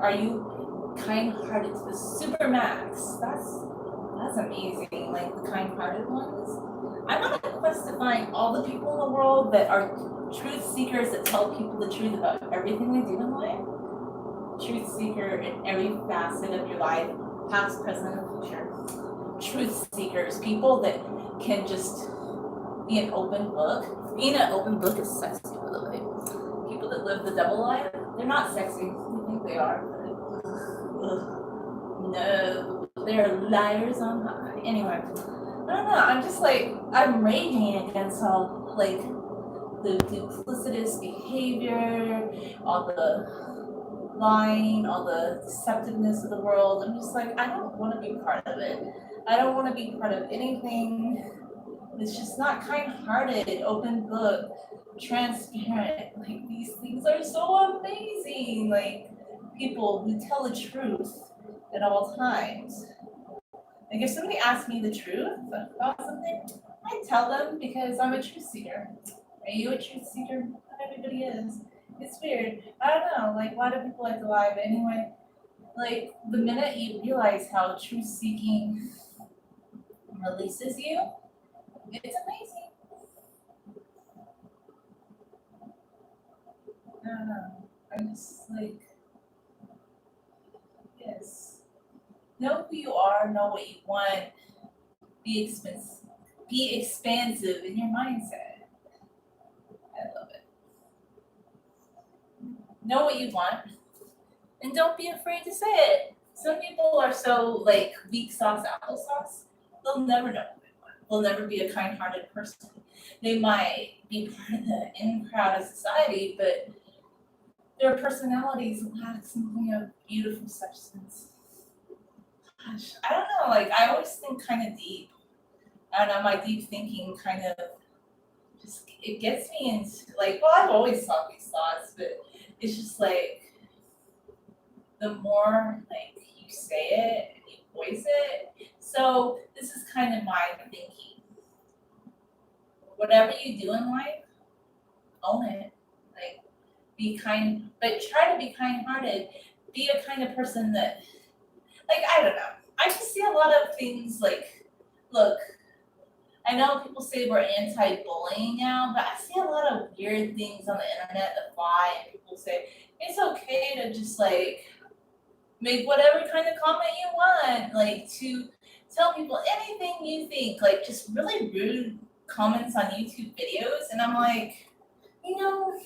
Are you kind-hearted to the super max? That's amazing. Like the kind-hearted ones. I'm on a quest to find all the people in the world that are truth seekers that tell people the truth about everything they do in life. Truth seeker in every facet of your life, past, present, and future. Truth seekers, people that can just be an open book. Being an open book is sexy, by the way. People that live the double life, they're not sexy. You think they are, but no, they're liars on high. Anyway, I don't know. I'm just like, I'm raging against all like the duplicitous behavior, all the lying, all the deceptiveness of the world. I'm just like, I don't want to be part of it. I don't want to be part of anything. It's just not kind-hearted, open book, transparent. Like these things are so amazing. Like people who tell the truth at all times. Like if somebody asks me the truth about something, I tell them because I'm a truth seeker. Are you a truth seeker? Not everybody is. It's weird. I don't know. Like why do people like to lie? But anyway, like the minute you realize how truth seeking releases you, it's amazing. I don't know. I'm just like, yes. Know who you are, know what you want, be expansive in your mindset. I love it. Know what you want and don't be afraid to say it. Some people are so like weak sauce, applesauce, they'll never know what they want. They'll never be a kind hearted person. They might be part of the in crowd of society, but their personalities lack something of beautiful substance. Gosh, I don't know. Like I always think kind of deep. I don't know. My deep thinking kind of just it gets me into like. Well, I've always thought these thoughts, but it's just like the more like you say it and you voice it. So this is kind of my thinking. Whatever you do in life, own it. Like be kind, but try to be kind-hearted. Be a kind of person that like I don't know. I just see a lot of things like look, I know people say we're anti-bullying now, but I see a lot of weird things on the internet that fly and people say it's okay to just like make whatever kind of comment you want, like to tell people anything you think, like just really rude comments on YouTube videos. And I'm like, you know,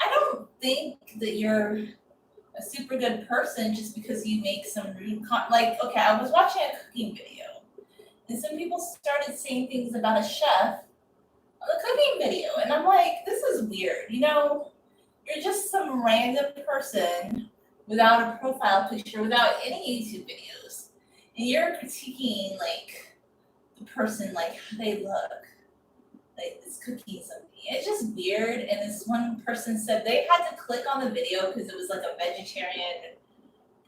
I don't think that you're a super good person just because you make some rude like okay, I was watching a cooking video and some people started saying things about a chef on the cooking video and I'm like, this is weird, you know, you're just some random person without a profile picture, without any YouTube videos, and you're critiquing like the person, like how they look, like this cooking something. It's just weird. And this one person said they had to click on the video because it was like a vegetarian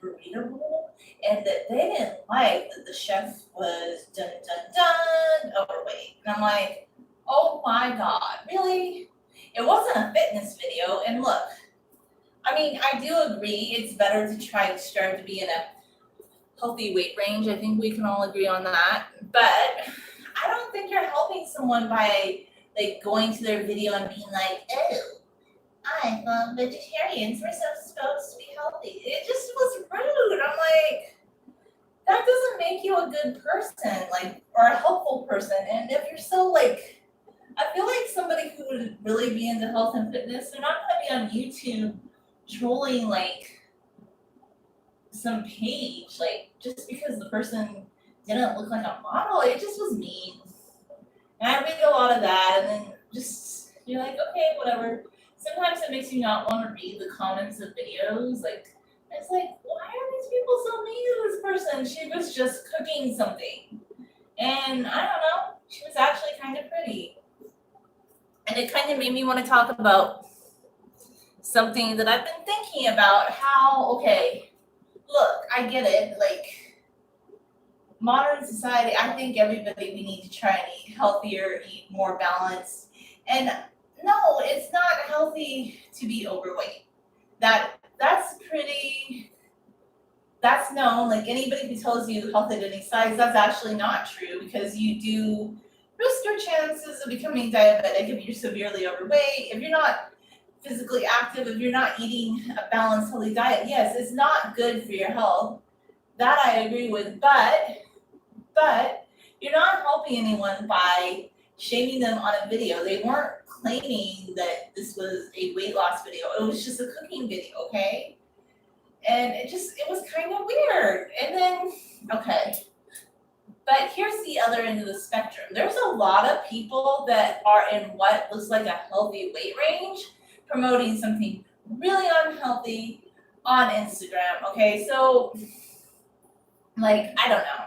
burrito bowl, and that they didn't like that the chef was dun dun dun overweight. And I'm like, oh my god, really? It wasn't a fitness video. And look, I mean, I do agree it's better to try to strive to be in a healthy weight range. I think we can all agree on that. But I don't think you're helping someone by like going to their video and being like, oh, I love vegetarians. We're so supposed to be healthy. It just was rude. I'm like, that doesn't make you a good person, like, or a helpful person. And if you're so like, I feel like somebody who would really be into health and fitness, they're not going to be on YouTube trolling like some page, like just because the person didn't look like a model. It just was mean. And I read a lot of that, and then just you're like, okay, whatever. Sometimes it makes you not want to read the comments of videos. Like, it's like, why are these people so mean to this person? She was just cooking something. And I don't know, she was actually kind of pretty. And it kind of made me want to talk about something that I've been thinking about how, okay, look, I get it. Like, modern society, I think everybody, we need to try and eat healthier, eat more balanced. And no, it's not healthy to be overweight. That's that's known. Like anybody who tells you health at any size, that's actually not true because you do risk your chances of becoming diabetic if you're severely overweight, if you're not physically active, if you're not eating a balanced, healthy diet. Yes, it's not good for your health. That I agree with, but you're not helping anyone by shaming them on a video. They weren't claiming that this was a weight loss video. It was just a cooking video, okay? And it was kind of weird. And then, okay. But here's the other end of the spectrum. There's a lot of people that are in what looks like a healthy weight range promoting something really unhealthy on Instagram. Okay, so like I don't know.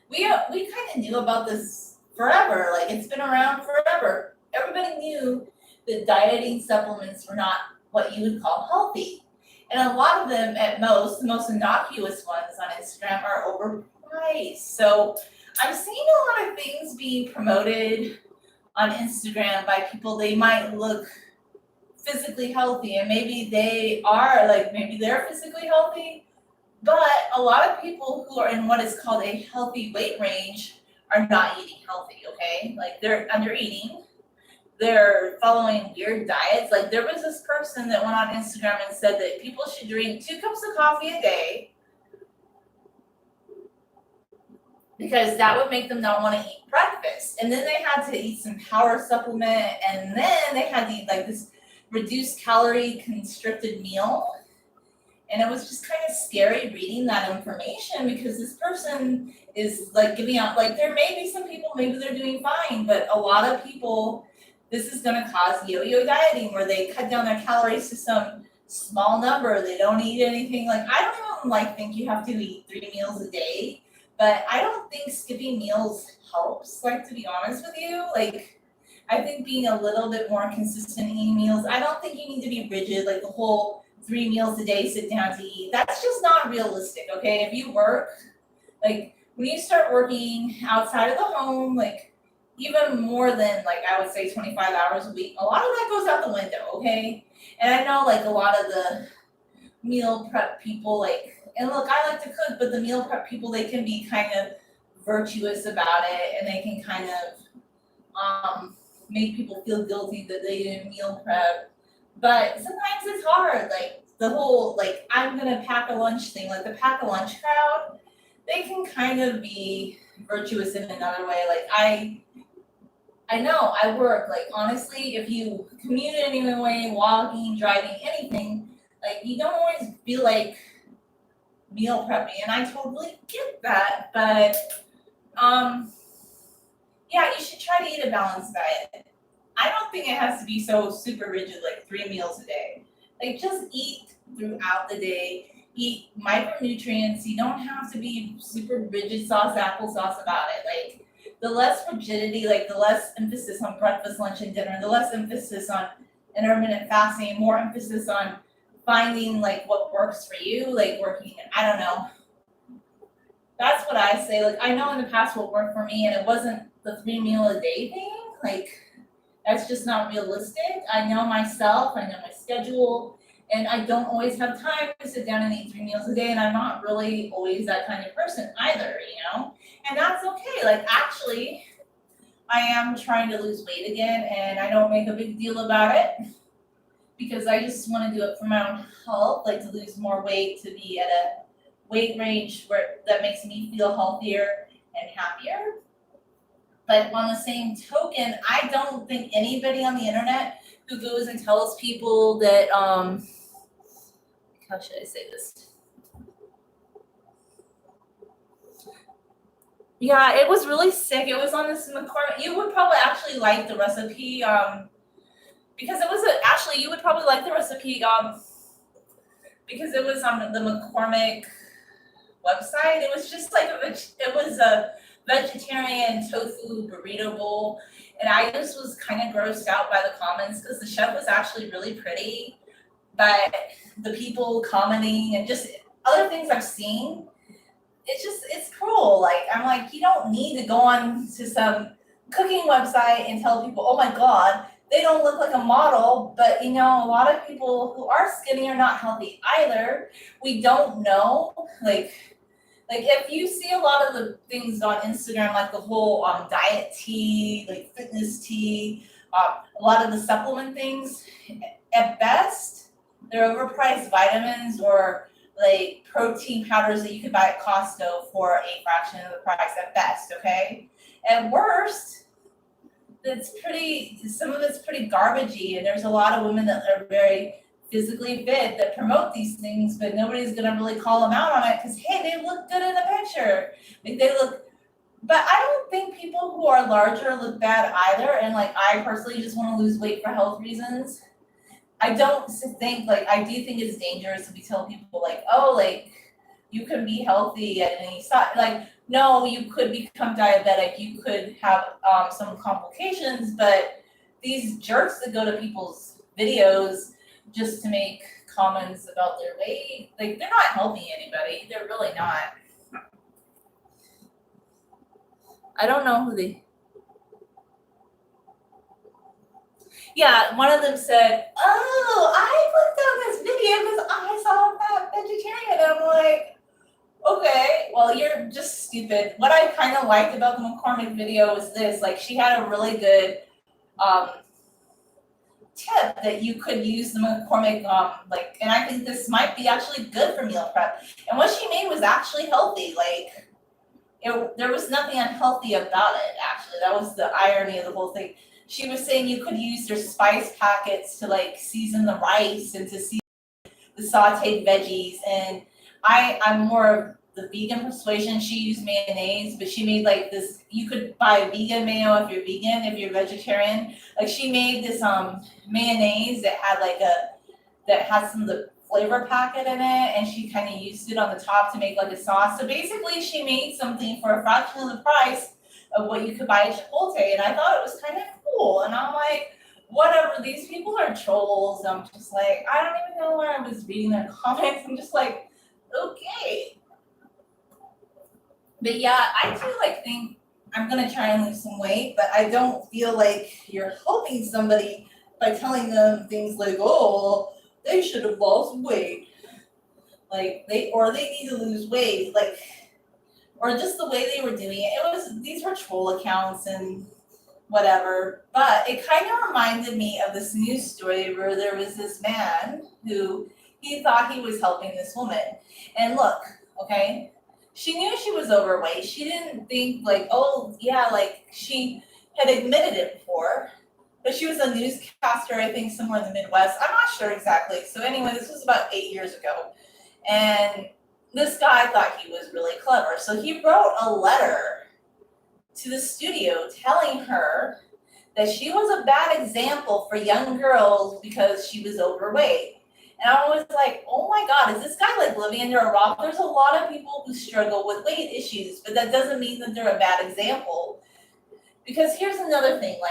We kind of knew about this forever. Like it's been around forever. Everybody knew that dieting supplements were not what you would call healthy. And a lot of them at most, the most innocuous ones on Instagram are overpriced. So I'm seeing a lot of things being promoted on Instagram by people. They might look physically healthy and maybe maybe they're physically healthy, but a lot of people who are in what is called a healthy weight range are not eating healthy, okay? Like they're under eating, they're following weird diets. Like there was this person that went on Instagram and said that people should drink 2 cups of coffee a day because that would make them not want to eat breakfast. And then they had to eat some power supplement, and then they had to eat like this reduced calorie constricted meal. And it was just kind of scary reading that information because this person is like giving out, like there may be some people, maybe they're doing fine, but a lot of people, this is going to cause yo-yo dieting where they cut down their calories to some small number. They don't eat anything. Like I don't even think you have to eat 3 meals a day, but I don't think skipping meals helps, like to be honest with you. Like I think being a little bit more consistent eating meals, I don't think you need to be rigid, like the whole 3 meals a day, sit down to eat. That's just not realistic, okay? If you work, like when you start working outside of the home, like even more than like I would say 25 hours a week, a lot of that goes out the window, okay? And I know like a lot of the meal prep people, like, and look, I like to cook, but the meal prep people, they can be kind of virtuous about it and they can kind of make people feel guilty that they didn't meal prep. But sometimes it's hard, like the whole, like, I'm gonna pack a lunch thing, like the pack a lunch crowd, they can kind of be virtuous in another way. Like I know I work, like honestly, if you commute any way, walking, driving, anything, like you don't always feel like meal prepping, and I totally get that, but yeah, you should try to eat a balanced diet. I don't think it has to be so super rigid, like 3 meals a day. Like just eat throughout the day, eat micronutrients. You don't have to be super rigid sauce, applesauce about it. Like the less rigidity, like the less emphasis on breakfast, lunch, and dinner, the less emphasis on intermittent fasting, more emphasis on finding like what works for you, like working, I don't know. That's what I say. Like I know in the past what worked for me and it wasn't the 3 meal a day thing. Like that's just not realistic. I know myself, I know my schedule, and I don't always have time to sit down and eat 3 meals a day, and I'm not really always that kind of person either, you know? And that's okay. Like actually, I am trying to lose weight again, and I don't make a big deal about it because I just want to do it for my own health, like to lose more weight, to be at a weight range where that makes me feel healthier and happier. But on the same token, I don't think anybody on the internet who goes and tells people that, how should I say this? Yeah, it was really sick. It was on this McCormick. You would probably actually like the recipe, because it was actually you would probably like the recipe, because it was on the McCormick website. It was just like it was a vegetarian tofu burrito bowl, and I just was kind of grossed out by the comments because the chef was actually really pretty, but the people commenting and just other things I've seen, it's cruel. Like I'm like, you don't need to go on to some cooking website and tell people, oh my god, they don't look like a model, but a lot of people who are skinny are not healthy either. We don't know, like if you see a lot of the things on Instagram, like the whole diet tea, like fitness tea, a lot of the supplement things, at best, they're overpriced vitamins or like protein powders that you could buy at Costco for a fraction of the price at best, okay? At worst, some of it's pretty garbagey, and there's a lot of women that are very physically fit that promote these things, but nobody's gonna really call them out on it because hey, they look good in the picture. Like they look, but I don't think people who are larger look bad either. And like I personally just want to lose weight for health reasons. I don't think I do think it's dangerous to be telling people like, oh, like you can be healthy at any size. Like, no, you could become diabetic, you could have some complications, but these jerks that go to people's videos just to make comments about their weight, like they're not helping anybody. They're really not. I don't know who they. Yeah, one of them said, "Oh, I clicked on this video because I saw a fat vegetarian." And I'm like, okay, well, you're just stupid. What I kind of liked about the McCormick video was this: like, she had a really good tip that you could use the McCormick, and I think this might be actually good for meal prep. And what she made was actually healthy. Like, there was nothing unhealthy about it. Actually, that was the irony of the whole thing. She was saying you could use their spice packets to like season the rice and to season the sauteed veggies. And I'm more of the vegan persuasion. She used mayonnaise, but she made like this. You could buy vegan mayo if you're vegan. If you're vegetarian, like she made this mayonnaise that had some of the flavor packet in it, and she kind of used it on the top to make like a sauce. So basically, she made something for a fraction of the price of what you could buy at Chipotle, and I thought it was kind of cool. And I'm like, whatever, these people are trolls. I'm just like, I don't even know where I was reading their comments. I'm just like, okay. But yeah, I do think I'm gonna try and lose some weight, but I don't feel like you're helping somebody by telling them things like, oh, they should have lost weight. Like they need to lose weight, or just the way they were doing it. These were troll accounts and whatever. But it kind of reminded me of this news story where there was this man who he thought he was helping this woman. And look, okay, she knew she was overweight. She didn't think oh yeah, she had admitted it before. But she was a newscaster, I think, somewhere in the Midwest. I'm not sure exactly. So anyway, this was about 8 years ago. And this guy thought he was really clever. So he wrote a letter to the studio telling her that she was a bad example for young girls because she was overweight. And I was like, oh my God, is this guy living under a rock? There's a lot of people who struggle with weight issues, but that doesn't mean that they're a bad example. Because here's another thing,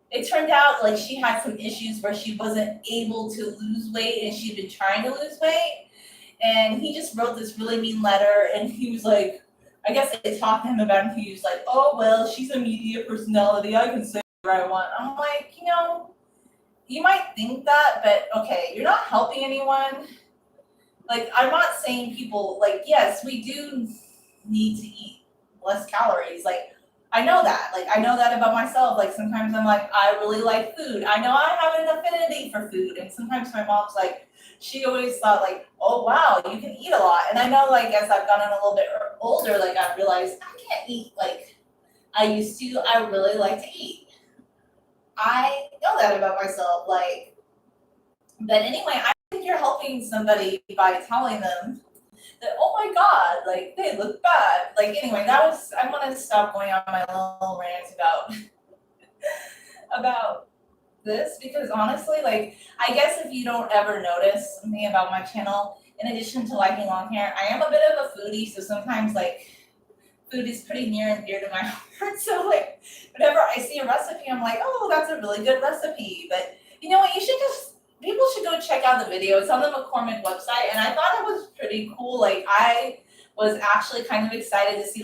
it turned out she had some issues where she wasn't able to lose weight and she'd been trying to lose weight. And he just wrote this really mean letter, and he was like, I guess they talked to him about it, and he was like, oh, well, she's a media personality. I can say whatever I want. I'm like, you might think that, but okay, you're not helping anyone. I'm not saying people, yes, we do need to eat less calories. I know that. I know that about myself. Sometimes I'm like, I really like food. I know I have an affinity for food. And sometimes my mom's she always thought oh, wow, you can eat a lot. And I know as I've gotten a little bit older, I realized I can't eat I used to. I really like to eat. I know that about myself. But anyway, I think you're helping somebody by telling them that, oh my God, they look bad. Anyway, I'm gonna stop going on my little rant about this, because honestly, I guess if you don't ever notice something about my channel, in addition to liking long hair, I am a bit of a foodie, so sometimes food is pretty near and dear to my heart. So whenever I see a recipe, I'm like, oh, that's a really good recipe. But you know what, people should go check out the video. It's on the McCormick website, and I thought it was pretty cool. I was actually kind of excited to see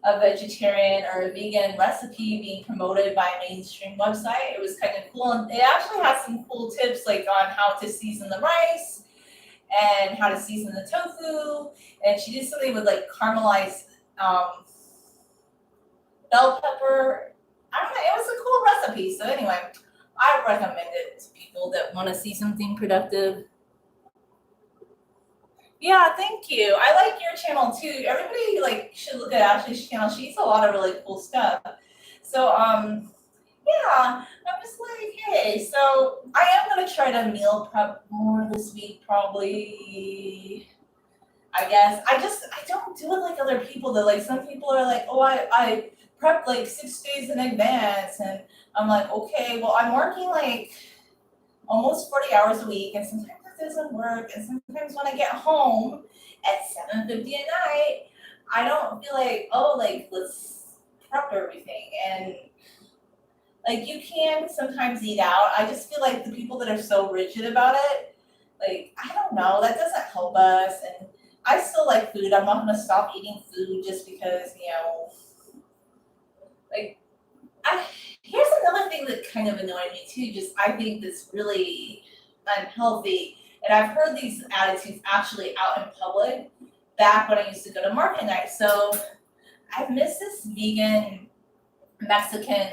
a vegetarian or a vegan recipe being promoted by a mainstream website. It was kind of cool, and it actually had some cool tips like on how to season the rice and how to season the tofu. And she did something with like caramelized um, bell pepper. I don't know, it was a cool recipe. So anyway, I recommend it to people that want to see something productive. Yeah, thank you. I like your channel too. Everybody like should look at Ashley's channel. She eats a lot of really cool stuff. So yeah, I'm just like, hey, so I am gonna try to meal prep more this week probably. I guess. I don't do it like other people that like some people are like, oh I prep like 6 days in advance, and I'm like, okay, well I'm working like almost 40 hours a week, and sometimes it doesn't work, and sometimes when I get home at 7:50 at night, I don't feel like, oh, like let's prep everything. And like you can sometimes eat out. I just feel like the people that are so rigid about it, like I don't know, that doesn't help us. And I still like food. I'm not gonna stop eating food just because, like I here's another thing that kind of annoyed me too, just I think that's really unhealthy. And I've heard these attitudes actually out in public back when I used to go to market night. So I've missed this vegan Mexican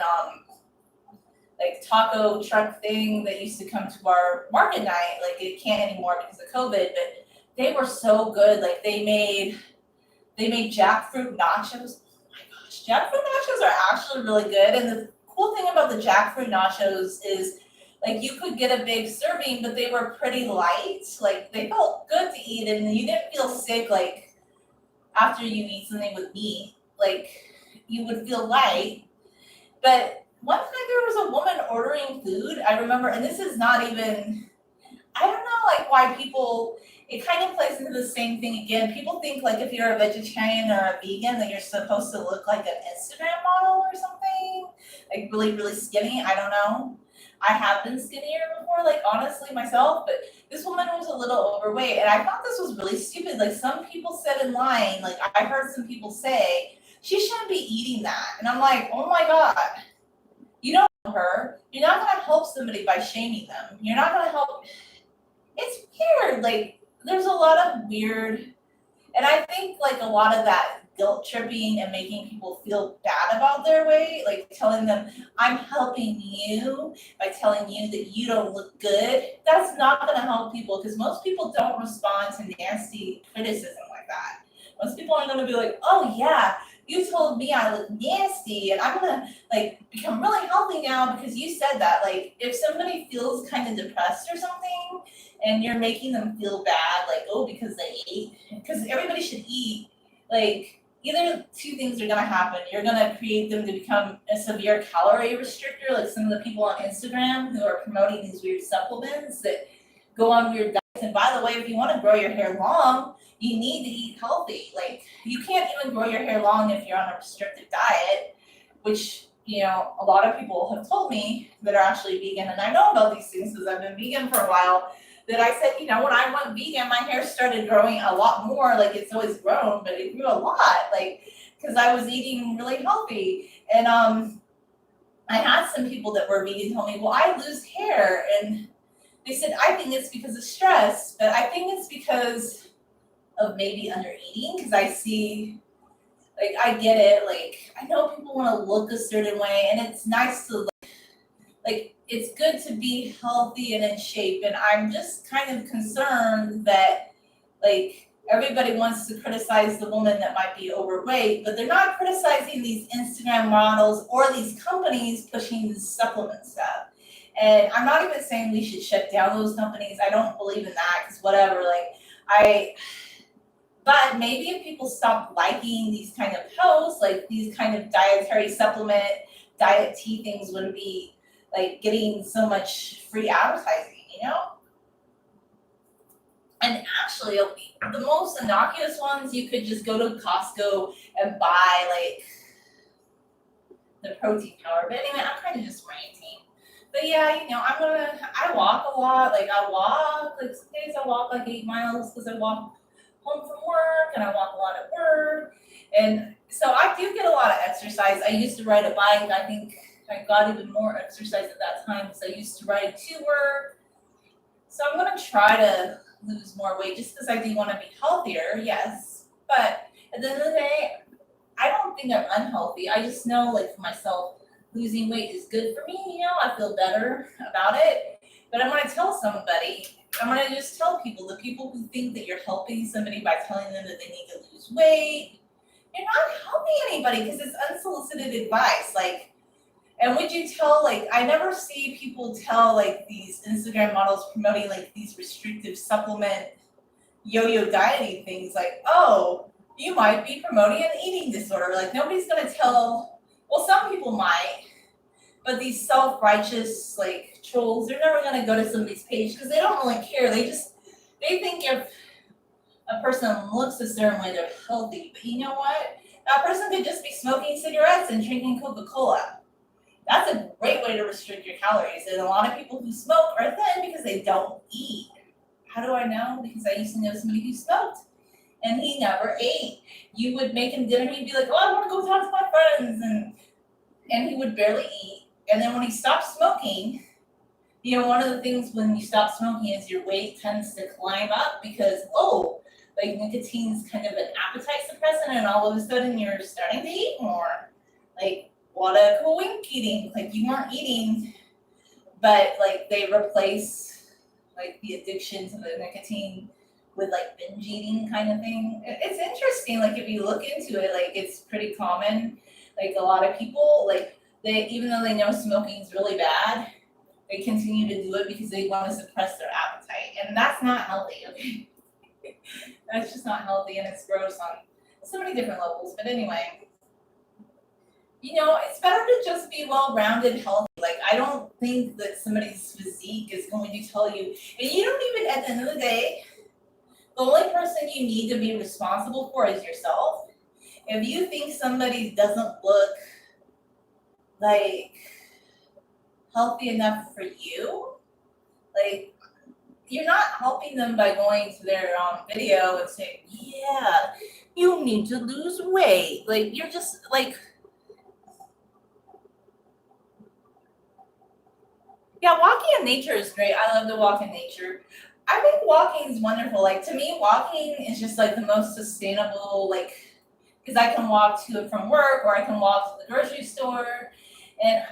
like taco truck thing that used to come to our market night. Like it can't anymore because of COVID, but they were so good. Like they made jackfruit nachos. Oh my gosh, jackfruit nachos are actually really good. And the cool thing about the jackfruit nachos is like you could get a big serving, but they were pretty light. Like they felt good to eat, and you didn't feel sick like after you eat something with meat. Like you would feel light. But one time there was a woman ordering food. I remember, and this is not even, I don't know like why people, it kind of plays into the same thing again. People think like if you're a vegetarian or a vegan that you're supposed to look like an Instagram model or something, like really, really skinny. I don't know. I have been skinnier before, like honestly myself, but this woman was a little overweight, and I thought this was really stupid. Like some people said in line, like I heard some people say, she shouldn't be eating that. And I'm like, oh my God, you don't know her. You're not gonna help somebody by shaming them. You're not gonna help. It's weird. Like there's a lot of weird, and I think like a lot of that guilt tripping and making people feel bad about their weight, like telling them I'm helping you by telling you that you don't look good. That's not gonna help people because most people don't respond to nasty criticism like that. Most people are gonna be like, oh yeah, you told me I look nasty and I'm gonna like become really healthy now because you said that. Like if somebody feels kind of depressed or something and you're making them feel bad, like, oh, because they ate, because everybody should eat, like, either two things are gonna happen. You're gonna create them to become a severe calorie restrictor, like some of the people on Instagram who are promoting these weird supplements that go on weird diets. And by the way, if you wanna grow your hair long, you need to eat healthy. Like, you can't even grow your hair long if you're on a restrictive diet, which, a lot of people have told me that are actually vegan. And I know about these things because I've been vegan for a while, that I said, when I went vegan, my hair started growing a lot more. Like it's always grown, but it grew a lot, like because I was eating really healthy. And I had some people that were vegan tell me, well, I lose hair, and they said I think it's because of stress, but I think it's because of maybe under eating. Because I see, like I get it. Like I know people want to look a certain way, and it's nice to like it's good to be healthy and in shape, and I'm just kind of concerned that like everybody wants to criticize the woman that might be overweight, but they're not criticizing these Instagram models or these companies pushing this supplement stuff. And I'm not even saying we should shut down those companies. I don't believe in that because whatever, like I but maybe if people stop liking these kind of posts, like these kind of dietary supplement, diet tea things wouldn't be like getting so much free advertising. And actually, the most innocuous ones, you could just go to Costco and buy like the protein powder. But anyway, I'm kind of just ranting. But yeah, I walk a lot. Like some days I walk like 8 miles because I walk home from work and I walk a lot at work. And So I do get a lot of exercise. I used to ride a bike. I think I got even more exercise at that time because I used to ride to work. So I'm gonna try to lose more weight just because I do want to be healthier, yes. But at the end of the day, I don't think I'm unhealthy. I just know, like for myself, losing weight is good for me. I feel better about it. But I want to tell somebody. I want to just tell people, the people who think that you're helping somebody by telling them that they need to lose weight, you're not helping anybody because it's unsolicited advice. Like, and would you tell, like, I never see people tell, like, these Instagram models promoting, like, these restrictive supplement yo-yo dieting things, like, oh, you might be promoting an eating disorder. Like, nobody's gonna tell, well, some people might, but these self-righteous, like, trolls, they're never gonna go to somebody's page because they don't really care. They think if a person looks a certain way, they're healthy. But you know what? That person could just be smoking cigarettes and drinking Coca-Cola. That's a great way to restrict your calories. And a lot of people who smoke are thin because they don't eat. How do I know? Because I used to know somebody who smoked and he never ate. You would make him dinner, he'd be like, oh, I want to go talk to my friends. And he would barely eat. And then when he stopped smoking, one of the things when you stop smoking is your weight tends to climb up because, like nicotine's kind of an appetite suppressant, and all of a sudden you're starting to eat more. Like, what a coinky, like you weren't eating, but like they replace like the addiction to the nicotine with like binge eating kind of thing. It's interesting, like if you look into it, like it's pretty common. Like a lot of people, like they, even though they know smoking is really bad, they continue to do it because they want to suppress their appetite, and that's not healthy. Okay, that's just not healthy, and it's gross on so many different levels. But anyway, it's better to just be well-rounded, healthy. Like, I don't think that somebody's physique is going to tell you, and you don't even, at the end of the day, the only person you need to be responsible for is yourself. If you think somebody doesn't look like healthy enough for you, like, you're not helping them by going to their video and saying, yeah, you need to lose weight. Like, you're just like, yeah, walking in nature is great. I love to walk in nature. I think walking is wonderful. Like, to me, walking is just like the most sustainable, like, because I can walk to and from work, or I can walk to the grocery store. And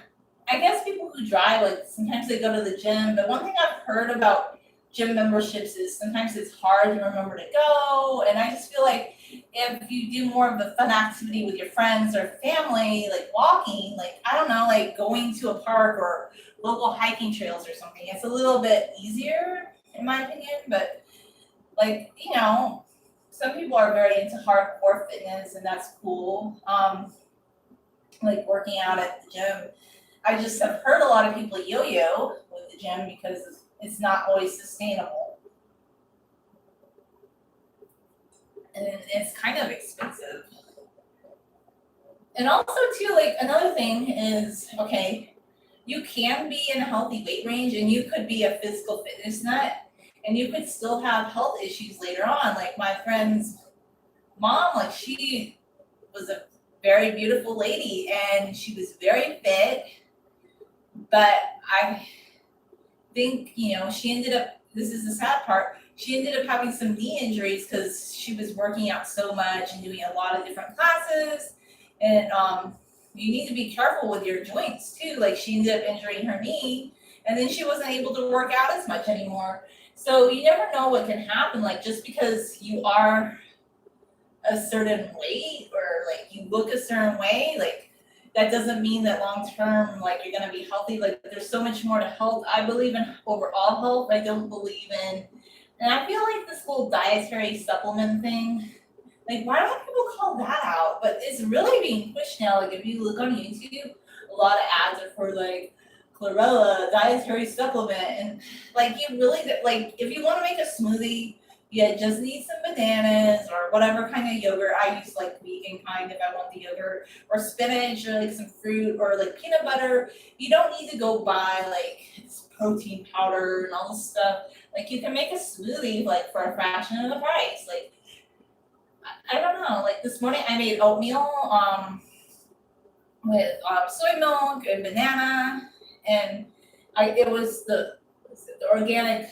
I guess people who drive, like, sometimes they go to the gym. But one thing I've heard about gym memberships is sometimes it's hard to remember to go. And I just feel like if you do more of a fun activity with your friends or family, like walking, like, I don't know, like going to a park or local hiking trails or something, it's a little bit easier in my opinion. But like, some people are very into hardcore fitness, and that's cool. Like working out at the gym. I just have heard a lot of people yo-yo with the gym because it's not always sustainable. And it's kind of expensive. And also too, like another thing is, okay, you can be in a healthy weight range and you could be a physical fitness nut and you could still have health issues later on. Like my friend's mom, like she was a very beautiful lady and she was very fit, but I think, she ended up, this is the sad part, she ended up having some knee injuries because she was working out so much and doing a lot of different classes. And you need to be careful with your joints too. Like she ended up injuring her knee and then she wasn't able to work out as much anymore. So you never know what can happen. Like just because you are a certain weight or like you look a certain way, like that doesn't mean that long term, like you're gonna be healthy. Like there's so much more to health. I believe in overall health. I don't believe in, and I feel like this whole dietary supplement thing, like why don't people call that out? But it's really being pushed now. Like if you look on YouTube, a lot of ads are for like chlorella dietary supplement, and like you really like if you want to make a smoothie, you just need some bananas or whatever kind of yogurt. I use like vegan kind if I want the yogurt, or spinach or like some fruit or like peanut butter. You don't need to go buy like protein powder and all this stuff. Like you can make a smoothie like for a fraction of the price. Like I don't know. Like this morning, I made oatmeal with soy milk and banana, and it was the organic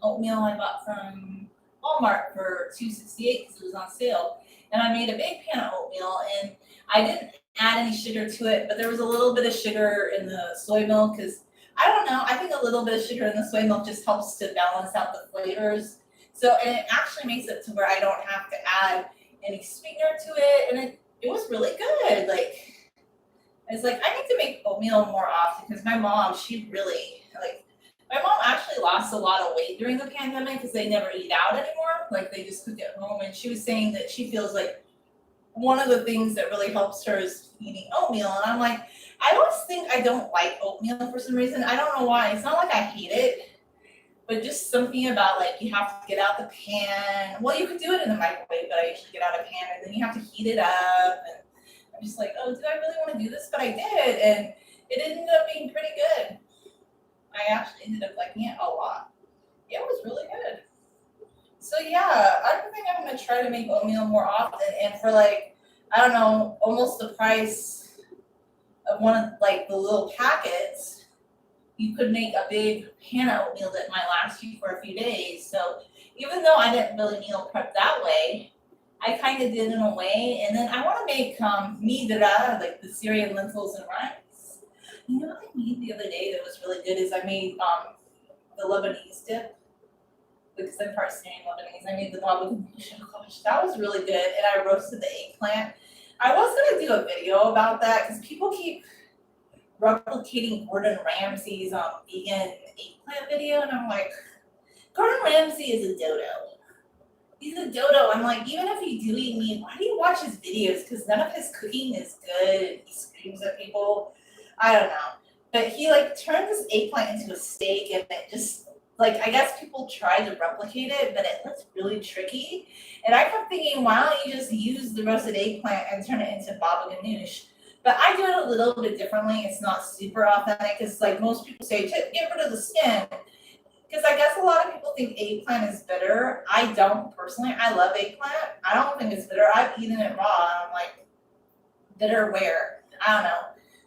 oatmeal I bought from Walmart for $2.68 because it was on sale. And I made a big pan of oatmeal, and I didn't add any sugar to it, but there was a little bit of sugar in the soy milk because I don't know. I think a little bit of sugar in the soy milk just helps to balance out the flavors. So, and it actually makes it to where I don't have to add any sweetener to it, and it was really good. Like it's like I need to make oatmeal more often because my mom, she really like my mom actually lost a lot of weight during the pandemic because they never eat out anymore. Like they just cook at home, and she was saying that she feels like one of the things that really helps her is eating oatmeal. And I'm like, I always think I don't like oatmeal for some reason. I don't know why. It's not like I hate it, but just something about like you have to get out the pan. Well, you could do it in the microwave, but I usually get out a pan and then you have to heat it up. And I'm just like, oh, did I really want to do this? But I did, and it ended up being pretty good. I actually ended up liking it a lot. Yeah, it was really good. So yeah, I think I'm gonna try to make oatmeal more often, and for like, I don't know, almost the price of one of like the little packets, you could make a big pan of oatmeal that might last you for a few days. So even though I didn't really meal prep that way, I kind of did in a way. And then I want to make midra, like the Syrian lentils and rice. You know what I made the other day that was really good is I made the Lebanese dip because I'm part Syrian Lebanese. I made the baba ganoush. Oh gosh, that was really good. And I roasted the eggplant. I was gonna do a video about that because people keep replicating Gordon Ramsay's vegan eggplant video, and I'm like, Gordon Ramsay is a dodo. He's a dodo. I'm like, even if you do eat meat, why do you watch his videos? Because none of his cooking is good. And he screams at people. I don't know. But he like turned this eggplant into a steak, and it just like I guess people tried to replicate it, but it looks really tricky. And I kept thinking, why don't you just use the roasted eggplant and turn it into baba ganoush? But I do it a little bit differently. It's not super authentic. It's like most people say, get rid of the skin. Because I guess a lot of people think eggplant is bitter. I don't personally. I love eggplant. I don't think it's bitter. I've eaten it raw, and I'm like, bitter where? I don't know.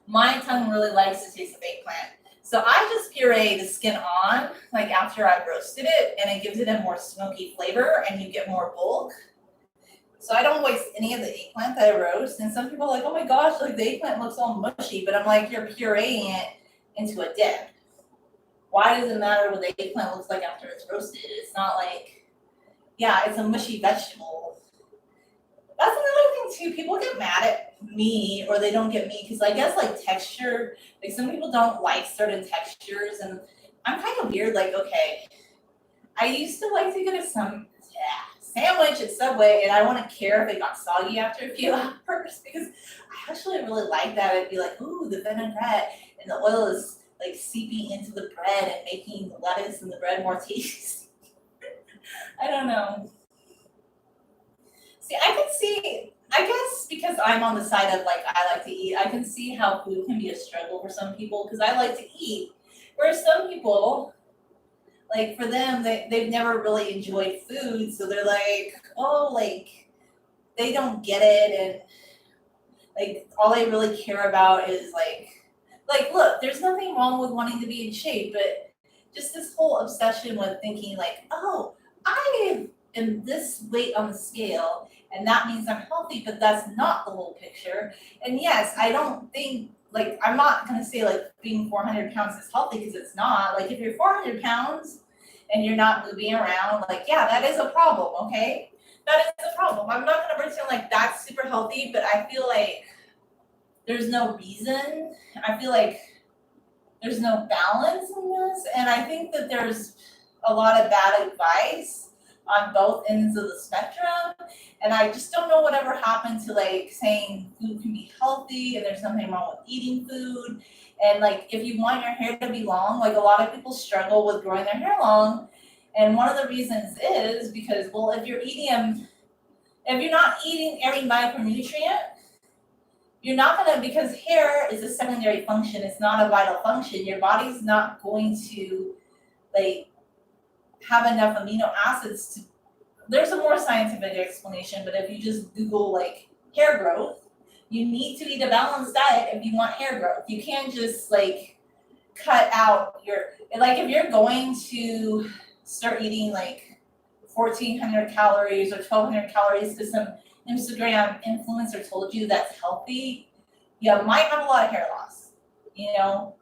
My tongue really likes the taste of eggplant. So I just puree the skin on, like after I've roasted it, and it gives it a more smoky flavor, and you get more bulk. So I don't waste any of the eggplant that I roast. And some people are like, oh my gosh, like the eggplant looks all mushy. But I'm like, you're pureeing it into a dip. Why does it matter what the eggplant looks like after it's roasted? It's not like, yeah, it's a mushy vegetable. That's another thing too. People get mad at me, or they don't get me because I guess like texture, like some people don't like certain textures, and I'm kind of weird. Like, okay, I used to like to get a sandwich at Subway, and I wouldn't care if it got soggy after a few hours because I actually really like that. I'd be like, ooh, the vinaigrette and the oil is like seeping into the bread and making the lettuce and the bread more tasty. I don't know. See, I can see, I guess because I'm on the side of like, I like to eat, I can see how food can be a struggle for some people because I like to eat. Whereas some people, like for them, they've never really enjoyed food. So they're like, oh, like they don't get it. And like all they really care about is like, look, there's nothing wrong with wanting to be in shape, but just this whole obsession with thinking like, oh, I am this weight on the scale, and that means I'm healthy, but that's not the whole picture. And yes, I don't think like I'm not gonna say like being 400 pounds is healthy because it's not. Like if you're 400 pounds and you're not moving around, like yeah, that is a problem. Okay, that is a problem. I'm not gonna pretend like that's super healthy, but I feel like there's no reason. I feel like there's no balance in this. And I think that there's a lot of bad advice on both ends of the spectrum. And I just don't know whatever happened to like saying food can be healthy and there's nothing wrong with eating food. And like if you want your hair to be long, like a lot of people struggle with growing their hair long. And one of the reasons is because, well, if you're not eating every micronutrient, you're not gonna, because hair is a secondary function, it's not a vital function. Your body's not going to like have enough amino acids there's a more scientific explanation, but if you just Google like hair growth, you need to eat a balanced diet if you want hair growth. You can't just like cut out your, like if you're going to start eating like 1,400 calories or 1,200 calories because some Instagram influencer told you that's healthy, you might have a lot of hair loss. You know,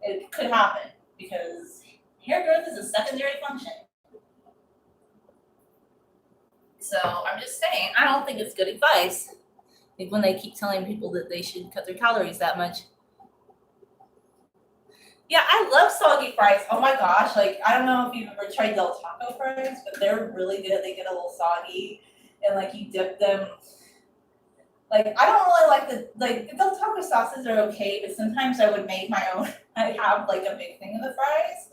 it could happen because hair growth is a secondary function. So I'm just saying, I don't think it's good advice. Like when they keep telling people that they should cut their calories that much. Yeah, I love soggy fries. Oh my gosh, like I don't know if you've ever tried Del Taco fries, but they're really good. They get a little soggy, and like you dip them. Like I don't really like the Del Taco sauces are okay, but sometimes I would make my own. I have like a big thing of the fries,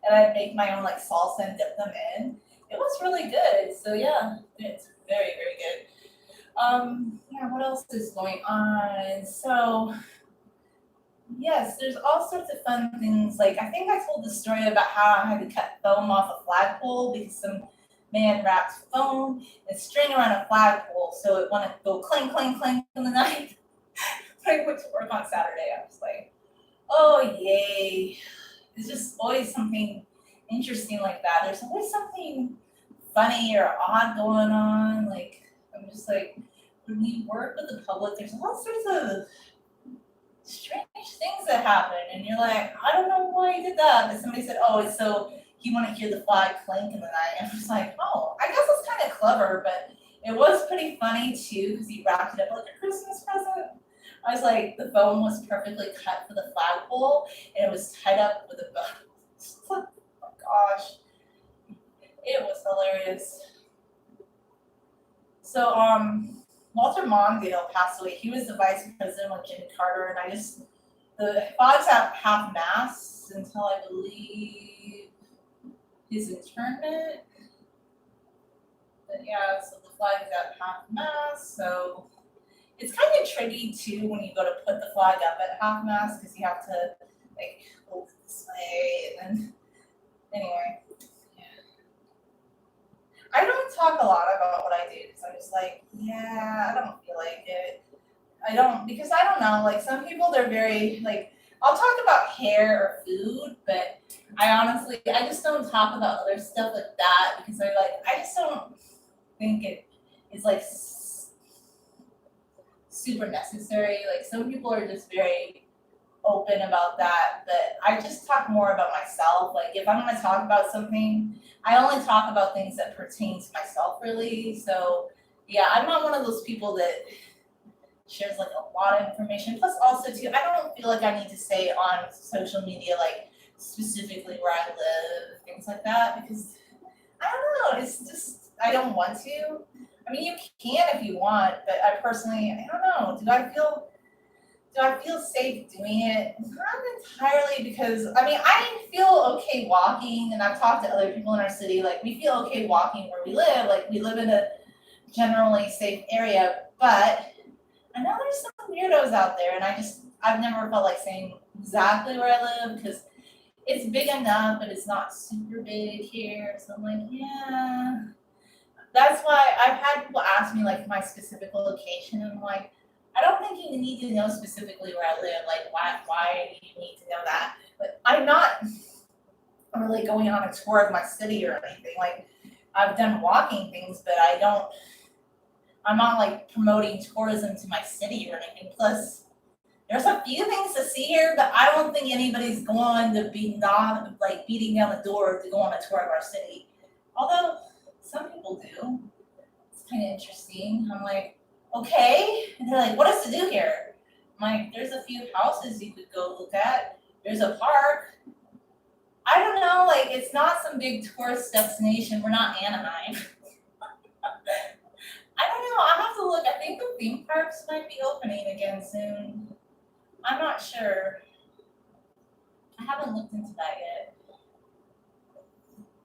and I'd make my own like salsa and dip them in. It was really good. So yeah, it's very very good. Yeah, what else is going on? So yes, there's all sorts of fun things. Like I think I told the story about how I had to cut foam off a flagpole because some man wrapped foam and string around a flagpole so it wouldn't go clang clang clang in the night. When I went to work on Saturday, I was like, oh yay. It's just always something interesting like that. There's always something funny or odd going on. Like I'm just like when you work with the public, there's all sorts of strange things that happen, and you're like, I don't know why he did that. But somebody said, oh, it's so he wanted to hear the flag clink in the night. And I was like, oh, I guess it's kind of clever, but it was pretty funny too because he wrapped it up like a Christmas present. I was like, the foam was perfectly cut for the flagpole, and it was tied up with a bow. Oh my gosh, it was hilarious. So, Walter Mondale passed away. He was the vice president with Jimmy Carter, and the fathers have half mass until I believe his internment. But yeah, so the flag is at half mast. So it's kind of tricky too when you go to put the flag up at half mast because you have to like hold it this way and then anyway. Yeah. I don't talk a lot about what I do because I'm just like, yeah, I don't feel like it. I don't because I don't know. Like some people, they're very like. I'll talk about hair or food, but I just don't talk about other stuff like that because I just don't think it is like super necessary. Like some people are just very open about that, but I just talk more about myself. Like if I'm going to talk about something, I only talk about things that pertain to myself, really. So yeah, I'm not one of those people that shares like a lot of information. Plus, also too, I don't feel like I need to say on social media like specifically where I live, things like that, because I don't know. It's just I don't want to. I mean, you can if you want, but I personally, I don't know. Do I feel safe doing it? Not entirely because I mean I feel okay walking, and I've talked to other people in our city. Like we feel okay walking where we live. Like we live in a generally safe area, but I know there's some weirdos out there, and I've never felt like saying exactly where I live because it's big enough, but it's not super big here. So I'm like, yeah. That's why I've had people ask me like my specific location, and I'm like, I don't think you need to know specifically where I live. Like, why do you need to know that? But I'm not really going on a tour of my city or anything. Like, I've done walking things, but I'm not like promoting tourism to my city or anything. Plus, there's a few things to see here, but I don't think anybody's going to be not like beating down the door to go on a tour of our city. Although some people do. It's kind of interesting. I'm like, okay. And they're like, what is to do here? I'm like, there's a few houses you could go look at. There's a park. I don't know, like it's not some big tourist destination. We're not Anaheim. I don't know. I have to look. I think the theme parks might be opening again soon. I'm not sure. I haven't looked into that yet.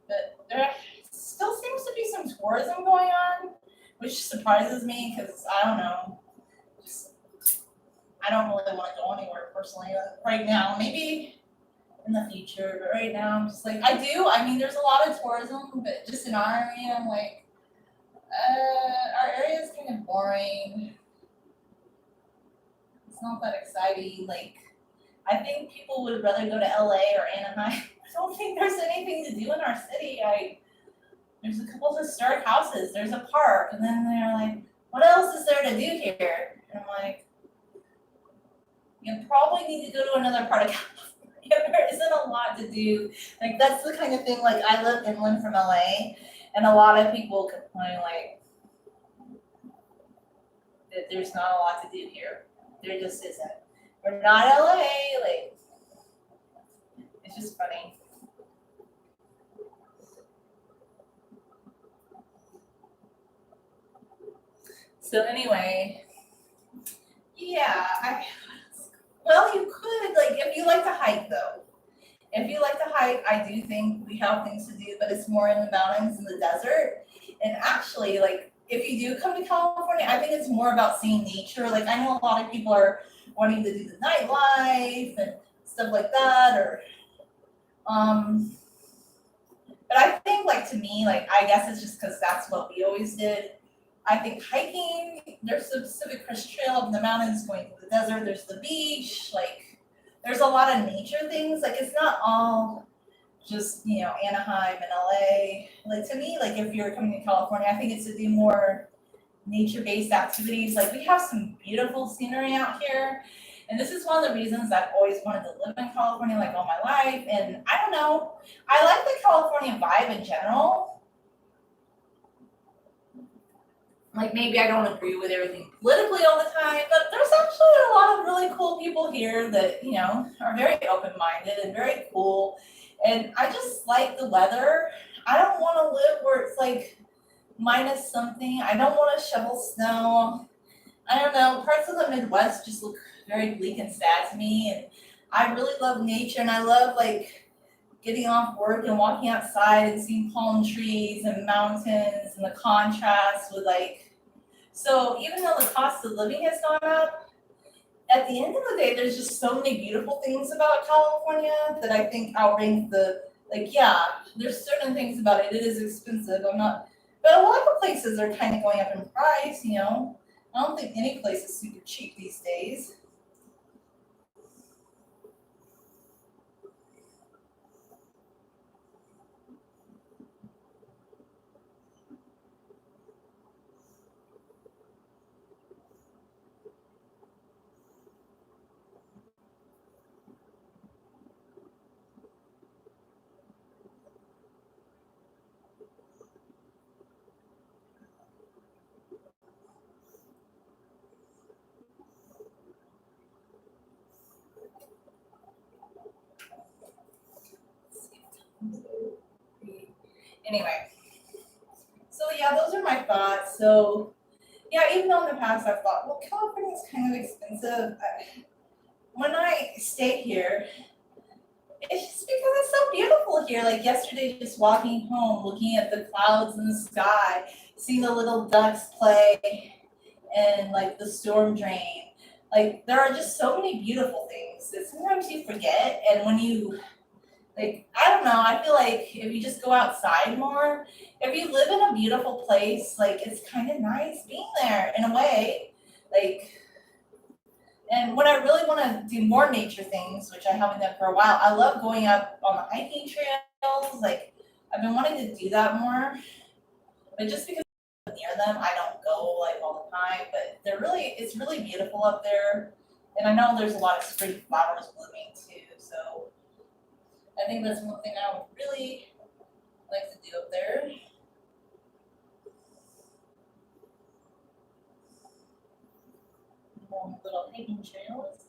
But there still seems to be some tourism going on, which surprises me because I don't know. Just I don't really want to go anywhere personally right now. Maybe in the future, but right now I'm just like I do. I mean, there's a lot of tourism, but just in our area, I'm like boring. It's not that exciting. Like, I think people would rather go to LA or Anaheim. I don't think there's anything to do in our city. There's a couple of historic houses, there's a park, and then they're like, what else is there to do here? And I'm like, you probably need to go to another part of California. There isn't a lot to do. Like, that's the kind of thing, like, I live inland from LA, and a lot of people complain, like, that there's not a lot to do here. There just isn't. We're not LA, like, it's just funny. So anyway, yeah, well, you could, like, if you like to hike though. If you like to hike, I do think we have things to do, but it's more in the mountains and the desert. And actually, like, if you do come to California, I think it's more about seeing nature. Like, I know a lot of people are wanting to do the nightlife and stuff like that, or but I think, like, to me, like, I guess it's just because that's what we always did. I think hiking, there's the Pacific Crest Trail up in the mountains going to the desert, there's the beach, like, there's a lot of nature things. Like, it's not all just, Anaheim and LA. Like, to me, like, if you're coming to California, I think it's to do more nature-based activities. Like, we have some beautiful scenery out here. And this is one of the reasons I've always wanted to live in California, like, all my life. And I don't know, I like the California vibe in general. Like, maybe I don't agree with everything politically all the time, but there's actually a lot of really cool people here that, are very open-minded and very cool. And I just like the weather. I don't want to live where it's like minus something. I don't want to shovel snow. I don't know. Parts of the Midwest just look very bleak and sad to me. And I really love nature, and I love, like, getting off work and walking outside and seeing palm trees and mountains and the contrast with, like, so even though the cost of living has gone up, at the end of the day, there's just so many beautiful things about California that I think outrank yeah, there's certain things about it. It is expensive. But a lot of places are kind of going up in price, I don't think any place is super cheap these days. Anyway, so yeah, those are my thoughts. So yeah, even though in the past I've thought, well, California is kind of expensive. When I stay here, it's just because it's so beautiful here. Like yesterday, just walking home, looking at the clouds in the sky, seeing the little ducks play, and like the storm drain. Like, there are just so many beautiful things that sometimes you forget. And when you, like, I don't know, I feel like if you just go outside more, if you live in a beautiful place, like, it's kind of nice being there in a way. Like, and when I really want to do more nature things, which I haven't done for a while, I love going up on the hiking trails. Like, I've been wanting to do that more, but just because I'm near them, I don't go, like, all the time. But it's really beautiful up there, and I know there's a lot of spring flowers blooming too. So I think that's one thing I would really like to do up there. More little hiking trails.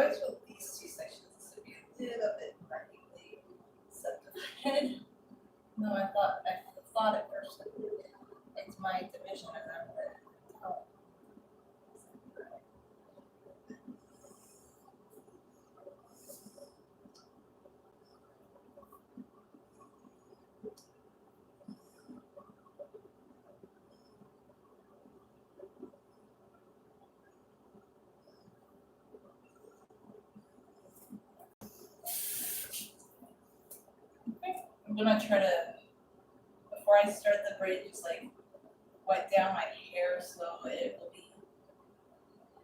always felt these two sections to be a little bit markedly subdivided. No, I thought at first that it's my division and I'm the oh. I'm gonna try to, before I start the braid, just like wet down my hair so it will be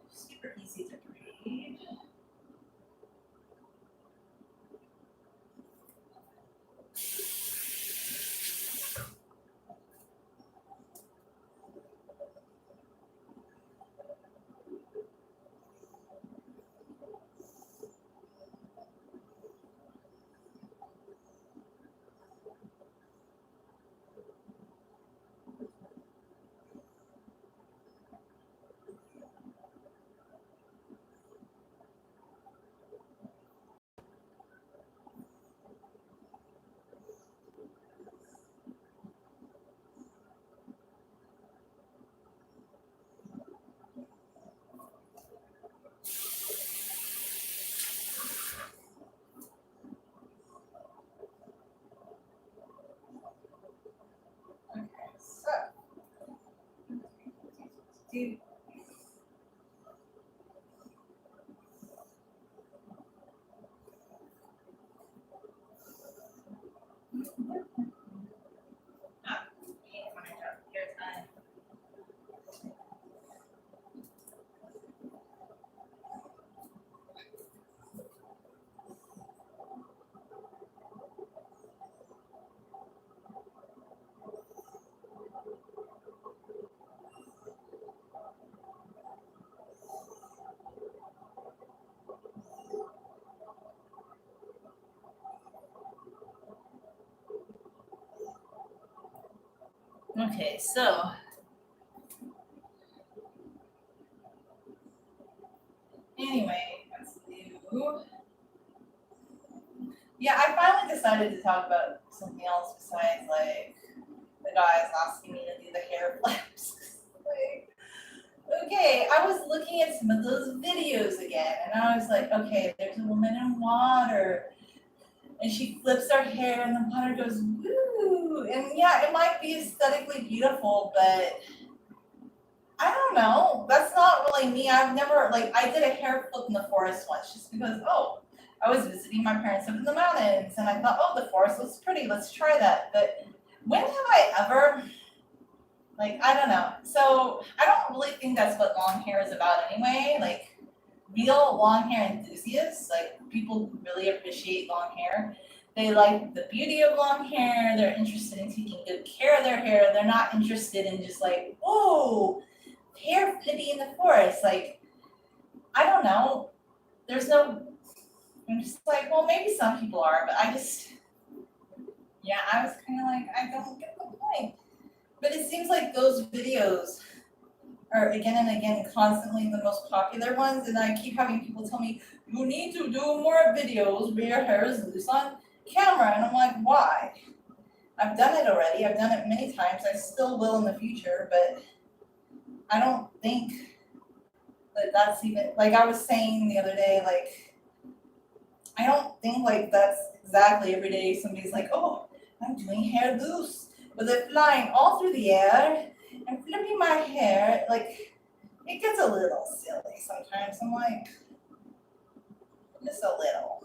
super easy to braid. Okay, so do here's my okay, so anyway, let's do. Yeah, I finally decided to talk about something else besides like the guys asking me to do the hair flips. Like, okay, I was looking at some of those videos again, and I was like, okay, there's a woman in water, and she flips her hair, and the water goes woo. And yeah, it might be aesthetically beautiful, but I don't know. That's not really me. I've never like I did a hair flip in the forest once, just because I was visiting my parents up in the mountains, and I thought, oh, the forest looks pretty. Let's try that. But when have I ever? Like, I don't know. So I don't really think that's what long hair is about anyway. Like real long hair enthusiasts, like people who really appreciate long hair, they like the beauty of long hair. They're interested in taking good care of their hair. They're not interested in just like, oh, hair flippy in the forest. Like, I don't know. There's no, I'm just like, well, maybe some people are, but yeah, I was kind of like, I don't get the point. But it seems like those videos are again and again constantly the most popular ones, and I keep having people tell me, you need to do more videos where your hair is loose on camera, and I'm like, why? I've done it already, I've done it many times, I still will in the future, but I don't think that that's even, like I was saying the other day, like, I don't think like that's exactly every day somebody's like, oh, I'm doing hair loose, with it flying all through the air and flipping my hair. Like, it gets a little silly sometimes. I'm like, just a little.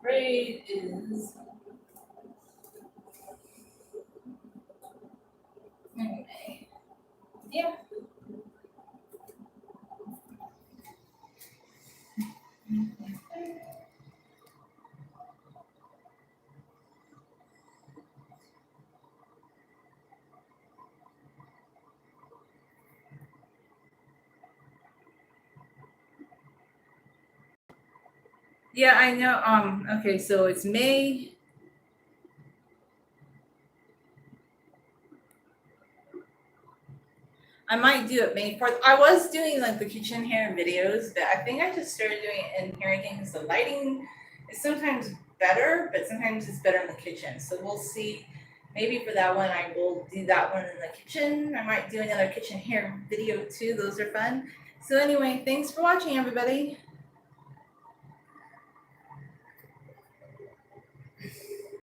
braid is anyway. Yeah. Yeah, I know. Okay, so it's May. I might do it May 4th. I was doing like the kitchen hair videos, but I think I just started doing it in here again because the lighting is sometimes better, but sometimes it's better in the kitchen. So we'll see. Maybe for that one, I will do that one in the kitchen. I might do another kitchen hair video too. Those are fun. So anyway, thanks for watching, everybody.